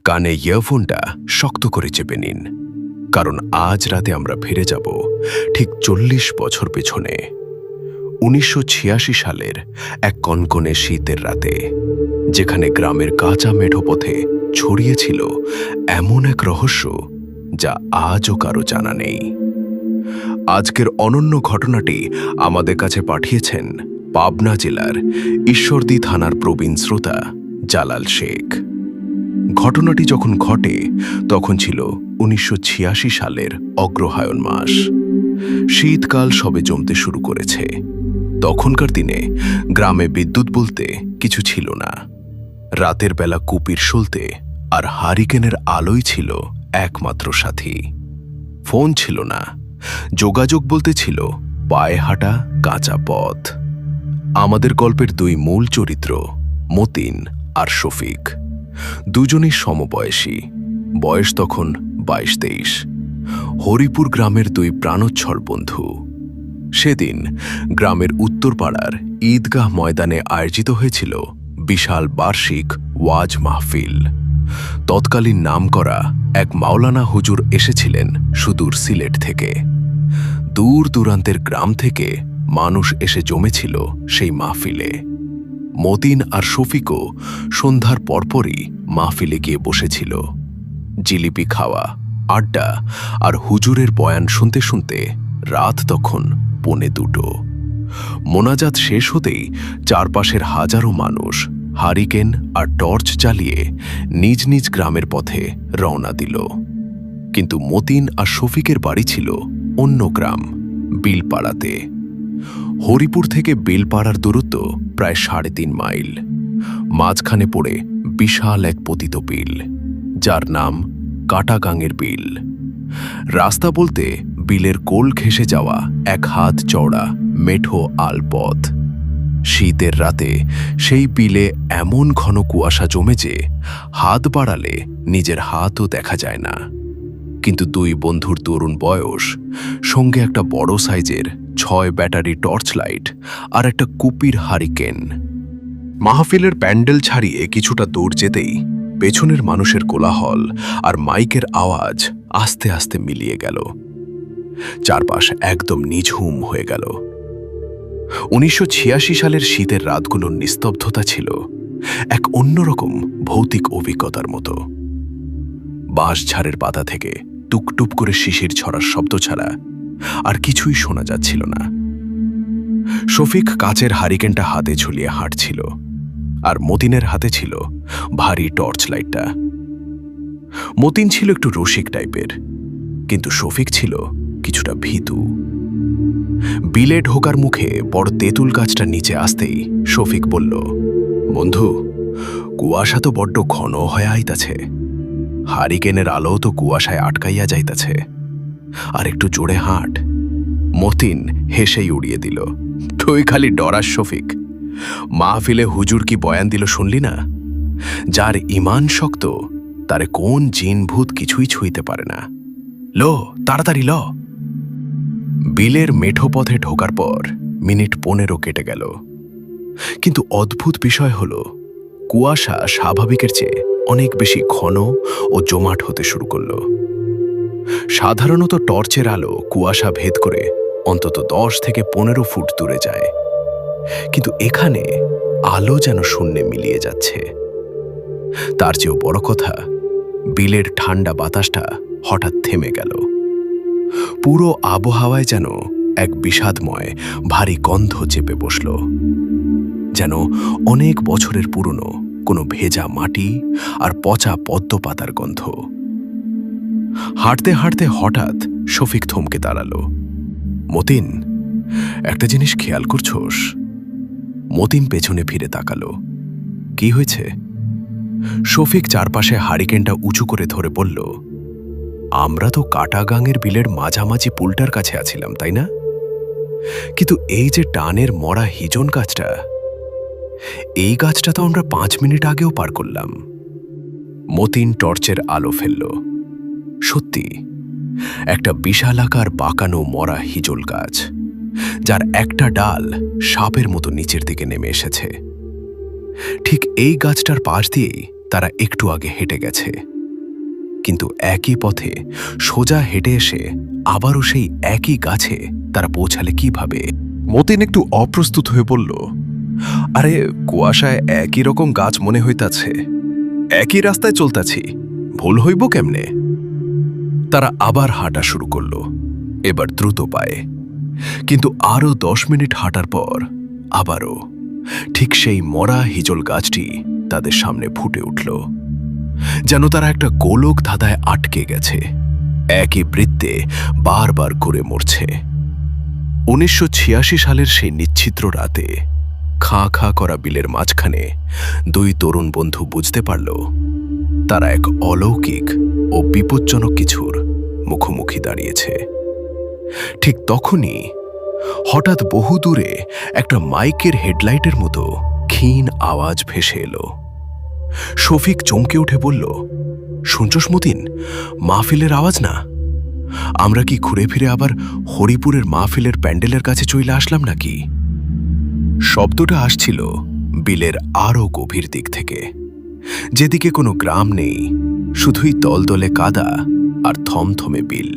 কানে ইয়ারফোনটা শক্ত করে চেপে নিন, কারণ আজ রাতে আমরা ফিরে যাব ঠিক ৪০ বছর পেছনে, ১৯৮৬ সালের এক কনকনে শীতের রাতে, যেখানে গ্রামের কাঁচা মেঠো পথে ছড়িয়েছিল এমন এক রহস্য যা আজও কারো জানা নেই। আজকের অনন্য ঘটনাটি আমাদের কাছে পাঠিয়েছেন পাবনা জেলার ঈশ্বরদী থানার প্রবীণ শ্রোতা জালাল শেখ। ঘটনাটি যখন ঘটে তখন ছিল ১৯৮৬ সালের অগ্রহায়ণ মাস। শীতকাল সবে জমতে শুরু করেছে। তখনকার দিনে গ্রামে বিদ্যুৎ বলতে কিছু ছিল না। রাতের বেলা কুপির সলতে আর হারিকেনের আলোই ছিল একমাত্র সাথী। ফোন ছিল না, যোগাযোগ বলতে ছিল পায়ে হাঁটা কাঁচা পথ। আমাদের গল্পের দুই মূল চরিত্র মতিন আর শফিক, দুজনই সমবয়সী, বয়স তখন ২২-২৩। হরিপুর গ্রামের দুই প্রাণোচ্ছল বন্ধু। সেদিন গ্রামের উত্তরপাড়ার ঈদগাহ ময়দানে আয়োজিত হয়েছিল বিশাল বার্ষিক ওয়াজ মাহফিল। তৎকালীন নামকরা এক মাওলানা হুজুর এসেছিলেন সুদূর সিলেট থেকে। দূর দূরান্তের গ্রাম থেকে মানুষ এসে জমেছিল সেই মাহফিলে। মতিন আর শফিকও সন্ধ্যার পরপরই মাহফিলে গিয়ে বসেছিল। জিলিপি খাওয়া, আড্ডা আর হুজুরের বয়ান শুনতে শুনতে রাত তখন ১:৩০। মোনাজাত শেষ হতেই চারপাশের হাজারো মানুষ হারিকেন আর টর্চ জ্বালিয়ে নিজ নিজ গ্রামের পথে রওনা দিল। কিন্তু মতিন আর শফিকের বাড়ি ছিল অন্য গ্রাম, বিলপাড়াতে। হরিপুর থেকে বিলপাড়ার দূরত্ব প্রায় ৩.৫ মাইল। মাঝখানে পড়ে বিশাল এক পতিত বিল, যার নাম কাটাগাঙের বিল। রাস্তা বলতে বিলের কোল ঘেঁষে যাওয়া এক হাত চওড়া মেঠো আলপথ। শীতের রাতে সেই বিলে এমন ঘন কুয়াশা জমে যে হাত বাড়ালে নিজের হাতও দেখা যায় না। কিন্তু দুই বন্ধুর তরুণ বয়স, সঙ্গে একটা বড় সাইজের ৬ ব্যাটারি টর্চ লাইট আর একটা কুপির হারিকেন। মাহফিলের প্যান্ডেল ছাড়িয়ে কিছুটা দূর যেতেই পেছনের মানুষের কোলাহল আর মাইকের আওয়াজ আস্তে আস্তে মিলিয়ে গেল। চারপাশ একদম নিঝুম হয়ে গেল। ১৯৮৬ সালের শীতের রাতগুলোর নিস্তব্ধতা ছিল এক অন্যরকম ভৌতিক অভিজ্ঞতার মতো। বাঁশঝাড়ের পাতা থেকে টুকটুপ করে শিশির ঝরার শব্দ ছাড়া আর কিছুই শোনা যাচ্ছিল না। শফিক কাচের হারিকেনটা হাতে ঝুলিয়ে হাঁটছিল, আর মতিনের হাতে ছিল ভারী টর্চ লাইটটা। মতিন ছিল একটু রসিক টাইপের, কিন্তু শফিক ছিল কিছুটা ভীতু। বিলে ঢোকার মুখে বড় তেঁতুল গাছটা নিচে আসতেই শফিক বলল, বন্ধু, কুয়াশা তো বড্ড ঘন হয়ে আইতাছে। হারিকেনের আলো তো কুয়াশায় আটকাইয়া যাইতাছে, আর একটু জোরে হাঁট। মতিন হেসেই উড়িয়ে দিল, তুই খালি ডরাস শফিক। মাহফিলে হুজুর কি বয়ান দিল শুনলি না? যার ইমান শক্ত তারে কোন জিন ভূত কিছুই ছুঁইতে পারে না। লো, তাড়াতাড়ি ল। বিলের মেঠো পথে ঢোকার পর মিনিট ১৫ কেটে গেল। কিন্তু অদ্ভুত বিষয় হল, কুয়াশা স্বাভাবিকের চেয়ে অনেক বেশি ঘন ও জমাট হতে শুরু করল। সাধারণত টর্চের আলো কুয়াশা ভেদ করে অন্তত ১০ থেকে ১৫ ফুট দূরে যায়, কিন্তু এখানে আলো যেন শূন্যে মিলিয়ে যাচ্ছে। তার চেয়েও বড় কথা, বিলের ঠান্ডা বাতাসটা হঠাৎ থেমে গেল। পুরো আবহাওয়ায় যেন এক বিষাদময় ভারী গন্ধ চেপে বসল, যেন অনেক বছরের পুরনো কোনো ভেজা মাটি আর পচা পদ্ম পাতার গন্ধ। হাঁটতে হাঁটতে হঠাৎ শফিক থমকে দাঁড়ালো। মতিন, একটা জিনিস খেয়াল করছোস? মতিন পেছনে ফিরে তাকালো। কি হয়েছে? শফিক চারপাশে হারিকেনটা উঁচু করে ধরে বলল, আমরা তো কাটাগাঙের বিলের মাঝামাঝি পুলটার কাছে আছিলাম, তাই না? কিন্তু এই যে টানের মরা হিজন গাছটা, এই গাছটা তো আমরা ৫ মিনিট আগেও পার করলাম। মতিন টর্চের আলো ফেলল। সত্যি, একটা বিশালাকার বাঁকানো মরা হিজল গাছ, যার একটা ডাল সাপের মতো নিচের দিকে নেমে এসেছে। ঠিক এই গাছটার পাশ দিয়েই তারা একটু আগে হেঁটে গেছে, কিন্তু একই পথে সোজা হেঁটে এসে আবারও সেই একই গাছে তারা পৌঁছালে কিভাবে? মতিন একটু অপ্রস্তুত হয়ে বলল, আরে কুয়াশায় একই রকম গাছ মনে হইতাছে, একই রাস্তায় চলতাছি, ভুল হইব কেমনে? তারা আবার হাঁটা শুরু করল, এবার দ্রুত পায়ে। কিন্তু আরও 10 মিনিট হাঁটার পর আবারও ঠিক সেই মরা হিজল গাছটি তাদের সামনে ফুটে উঠল, যেন তারা একটা গোলক ধাঁধায় আটকে গেছে, একই বৃত্তে বারবার করে মরছে। 1986 সালের সেই নিচ্ছিদ্র রাতে খাঁ খাঁ করা বিলের মাঝখানে দুই তরুণ বন্ধু বুঝতে পারল তারা এক অলৌকিক ও বিপজ্জনক কিছুর মুখোমুখি দাঁড়িয়েছে। ঠিক তখনই হঠাৎ বহু দূরে একটা মাইকের হেডলাইটের মতো ক্ষীণ আওয়াজ ভেসে এলো। শফিক চমকে উঠে বলল, শুনছস মতিন, মাহফিলের আওয়াজ না? আমরা কি ঘুরে ফিরে আবার হরিপুরের মাহফিলের প্যান্ডেলের কাছে চলে আসলাম নাকি? শব্দটা আসছিল বিলের আরও গভীর দিক থেকে, যেদিকে কোনো গ্রাম নেই, শুধুই দলদলে কাদা আর থমথমে বিল।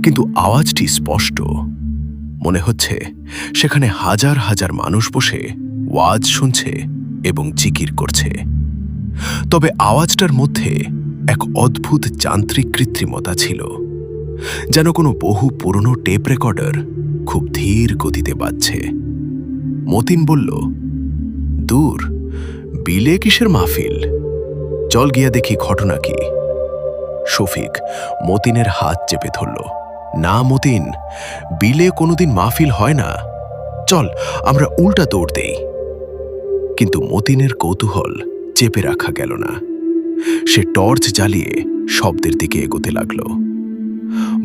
কিন্তু আওয়াজটি স্পষ্ট, মনে হচ্ছে সেখানে হাজার হাজার মানুষ বসে ওয়াজ শুনছে এবং জিকির করছে। তবে আওয়াজটার মধ্যে এক অদ্ভুত যান্ত্রিক কৃত্রিমতা ছিল, যেন কোনো বহু পুরনো টেপ রেকর্ডার খুব ধীর গতিতে বাজছে। মতিন বলল, দূর, বিলে কিসের মাহফিল? চল গিয়া দেখি ঘটনা কি। শফিক মতিনের হাত চেপে ধরল, না মতিন, বিলে কোনোদিন মাহফিল হয় না, চল আমরা উল্টা দৌড় দেই। কিন্তু মতিনের কৌতূহল চেপে রাখা গেল না। সে টর্চ জ্বালিয়ে শব্দের দিকে এগোতে লাগল।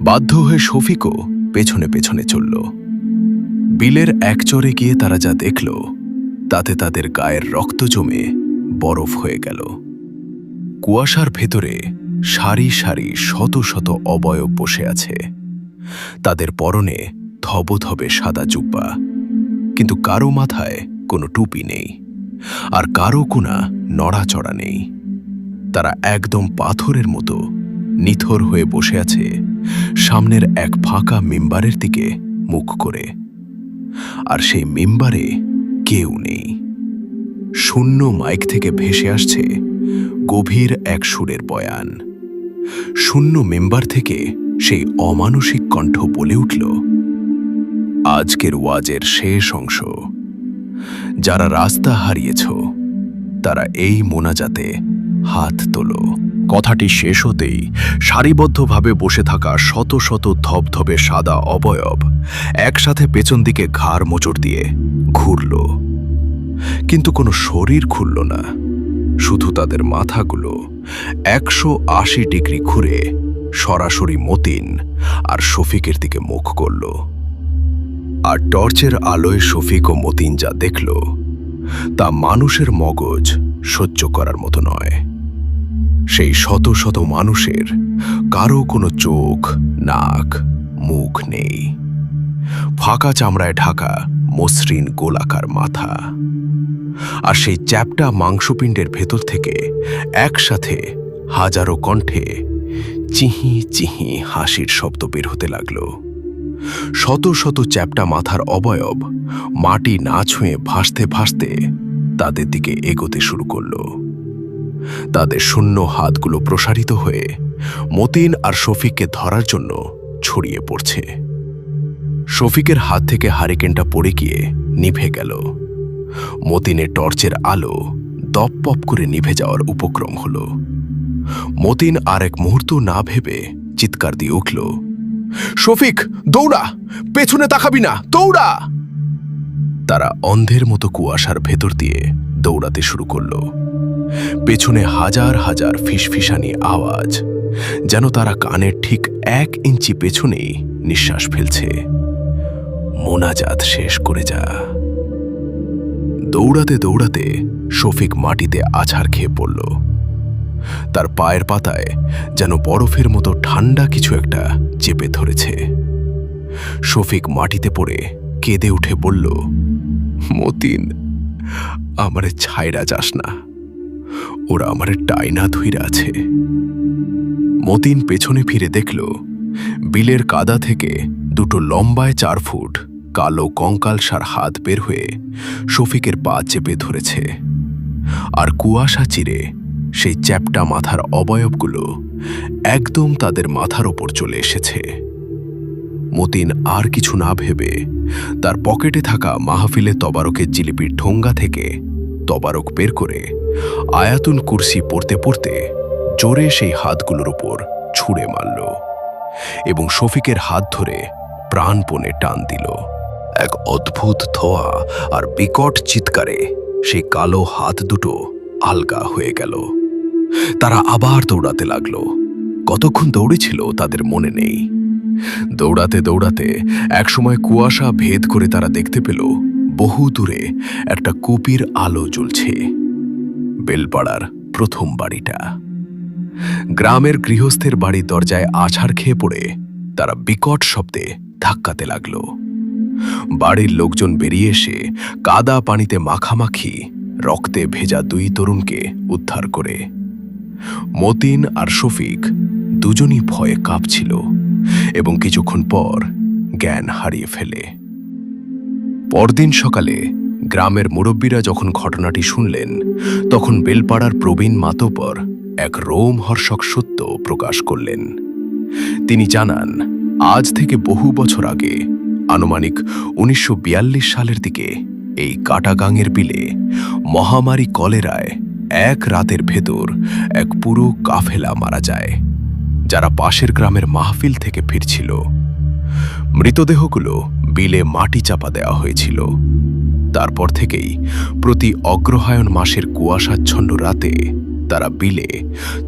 বাধ্য হয়ে শফিকও পেছনে পেছনে চলল। বিলের একচরে গিয়ে তারা যা দেখল তাতে তাদের গায়ের রক্ত জমে বরফ হয়ে গেল। কুয়াশার ভেতরে সারি সারি শত শত অবয়ব বসে আছে। তাদের পরনে ধবধবে সাদা জুব্বা, কিন্তু কারো মাথায় কোনো টুপি নেই, আর কারো কোনা নড়াচড়া নেই। তারা একদম পাথরের মতো নিথর হয়ে বসে আছে সামনের এক ফাঁকা মিম্বারের দিকে মুখ করে। আর সেই মিম্বারে কেউ নেই। শূন্য মাইক থেকে ভেসে আসছে গভীর এক সুরের বয়ান। শূন্য মেম্বার থেকে সেই অমানসিক কণ্ঠ বলে উঠল, আজকের ওয়াজের শেষ অংশ। যারা রাস্তা হারিয়েছ তারা এই মোনাজাতে হাত তোলো। কথাটি শেষ হতেই সারিবদ্ধভাবে বসে থাকা শত শত ধবধবে সাদা অবয়ব একসাথে পেছন দিকে ঘাড় মোচড় দিয়ে ঘুরল, কিন্তু কোনো শরীর খুলল না। শুধু তাদের মাথাগুলো 180 ডিগ্রি ঘুরে সরাসরি মতিন আর শফিকের দিকে মুখ করল। আর টর্চের আলোয় শফিক ও মতিন যা দেখল তা মানুষের মগজ সহ্য করার মতো নয়। সেই শত শত মানুষের কারো কোনো চোখ, নাক, মুখ নেই। ফাঁকা চামড়ায় ঢাকা মসৃণ গোলাকার মাথা, আর সেই চ্যাপ্টা মাংসপিণ্ডের ভেতর থেকে একসাথে হাজারো কণ্ঠে চিহি চিহি হাসির শব্দ বের হতে লাগল। শত শত চ্যাপ্টা মাথার অবয়ব মাটি না ছুঁয়ে ভাসতে ভাসতে তাদের দিকে এগোতে শুরু করল। তাদের শূন্য হাতগুলো প্রসারিত হয়ে মতিন আর শফিককে ধরার জন্য ছড়িয়ে পড়ছে। শফিকের হাত থেকে হারিকেনটা পড়ে গিয়ে নিভে গেল। মতিনের টর্চের আলো দপপপ করে নিভে যাওয়ার উপক্রম হল। মতিন আর এক মুহূর্ত না ভেবে চিৎকার দিয়ে উঠল, শফিক দৌড়া, পেছনে তাকাবি না, দৌড়া! তারা অন্ধের মতো কুয়াশার ভেতর দিয়ে দৌড়াতে শুরু করল। পেছনে হাজার হাজার ফিসফিসানি আওয়াজ, যেন তারা কানের ঠিক 1 ইঞ্চি পেছনেই নিঃশ্বাস ফেলছে। মোনাজাত শেষ করে যা। দৌড়াতে দৌড়াতে শফিক মাটিতে আছাড় খেয়ে পড়ল। তার পায়ের পাতায় যেন বরফের মতো ঠান্ডা কিছু একটা চেপে ধরেছে। শফিক মাটিতে পড়ে কেঁদে উঠে বলল, মতিন, আমারে ছাইড়া যাস না, ওরা আমারে টাইনা ধইরা আছে। মতিন পেছনে ফিরে দেখল বিলের কাদা থেকে দুটো লম্বায় 4 ফুট কালো কঙ্কালসার হাত বের হয়ে শফিকের পা চেপে ধরেছে, আর কুয়াশা চিরে সেই চ্যাপ্টা মাথার অবয়বগুলো একদম তাদের মাথার ওপর চলে এসেছে। মতিন আর কিছু না ভেবে তার পকেটে থাকা মাহফিলে তবারকের জিলিপির ঠোঙ্গা থেকে তবারক বের করে আয়াতুল কুরসি পড়তে পড়তে জোরে সেই হাতগুলোর উপর ছুঁড়ে মারল এবং শফিকের হাত ধরে প্রাণপণে টান দিল। এক অদ্ভুত ধোঁয়া আর বিকট চিৎকারে সেই কালো হাত দুটো আলগা হয়ে গেল। তারা আবার দৌড়াতে লাগল। কতক্ষণ দৌড়েছিল তাদের মনে নেই। দৌড়াতে দৌড়াতে একসময় কুয়াশা ভেদ করে তারা দেখতে পেল বহু দূরে একটা কুপির আলো জ্বলছে। বেলপাড়ার প্রথম বাড়িটা। গ্রামের গৃহস্থের বাড়ির দরজায় আছাড় খেয়ে পড়ে তারা বিকট শব্দে ধাক্কাতে লাগল। বাড়ির লোকজন বেরিয়ে এসে কাদা পানিতে মাখামাখি রক্তে ভেজা 2 তরুণকে উদ্ধার করে। মতিন আর শফিক দুজনই ভয়ে কাঁপছিল এবং কিছুক্ষণ পর জ্ঞান হারিয়ে ফেলে। পরদিন সকালে গ্রামের মুরব্বীরা যখন ঘটনাটি শুনলেন, তখন বেলপাড়ার প্রবীণ মাতব্বর এক রোমহর্ষক সত্য প্রকাশ করলেন। তিনি জানান, আজ থেকে বহু বছর আগে আনুমানিক 1942 সালের দিকে এই কাটাগাঙের বিলে মহামারী কলেরায় এক রাতের ভেতর এক পুরো কাফেলা মারা যায়, যারা পাশের গ্রামের মাহফিল থেকে ফিরছিল। মৃতদেহগুলো বিলে মাটি চাপা দেওয়া হয়েছিল। তারপর থেকেই প্রতি অগ্রহায়ণ মাসের কুয়াশাচ্ছন্ন রাতে তারা বিলে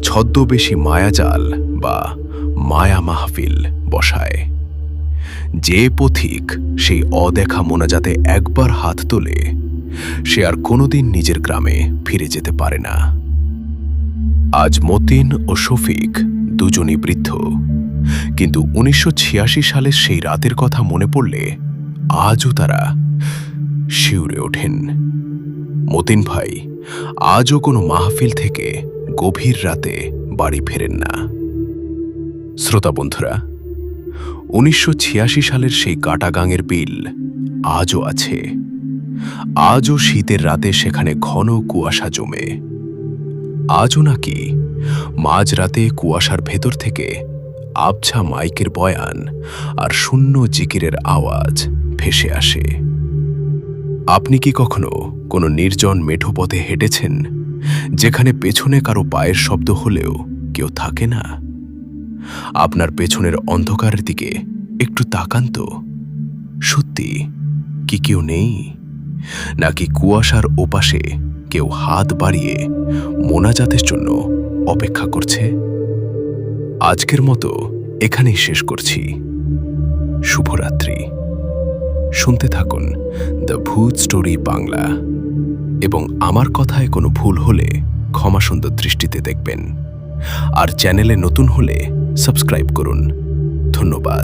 ছদ্মবেশী মায়াজাল বা মায়া মাহফিল বসায়। যে পথিক সেই অদেখা মোনাজাতে একবার হাত তোলে, সে আর কোনোদিন নিজের গ্রামে ফিরে যেতে পারে না। আজ মতিন ও শফিক দুজনই বৃদ্ধ, কিন্তু 1986 সালের সেই রাতের কথা মনে পড়লে আজও তারা শিউরে ওঠেন। মতিন ভাই আজও কোনো মাহফিল থেকে গভীর রাতে বাড়ি ফেরেন না। শ্রোতা বন্ধুরা, 1986 সালের সেই কাটাগাঙের বিল আজও আছে। আজও শীতের রাতে সেখানে ঘন কুয়াশা জমে। আজও নাকি মাঝরাতে কুয়াশার ভেতর থেকে আবছা মাইকের বয়ান আর শূন্য জিকিরের আওয়াজ ভেসে আসে। আপনি কি কখনো কোনো নির্জন মেঠো পথে হেঁটেছেন, যেখানে পেছনে কারো পায়ের শব্দ হলেও কেউ থাকে না? আপনার পেছনের অন্ধকারের দিকে একটু তাকান তো, সত্যি কি কেউ নেই? নাকি কুয়াশার ওপাশে কেউ হাত বাড়িয়ে মোনাজাতের জন্য অপেক্ষা করছে? আজকের মতো এখানেই শেষ করছি। শুভরাত্রি। শুনতে থাকুন দ্য ভূত স্টোরি বাংলা, এবং আমার কথায় কোনো ভুল হলে ক্ষমা সুন্দর দৃষ্টিতে দেখবেন। আর চ্যানেলে নতুন হলে সাবস্ক্রাইব করুন। ধন্যবাদ।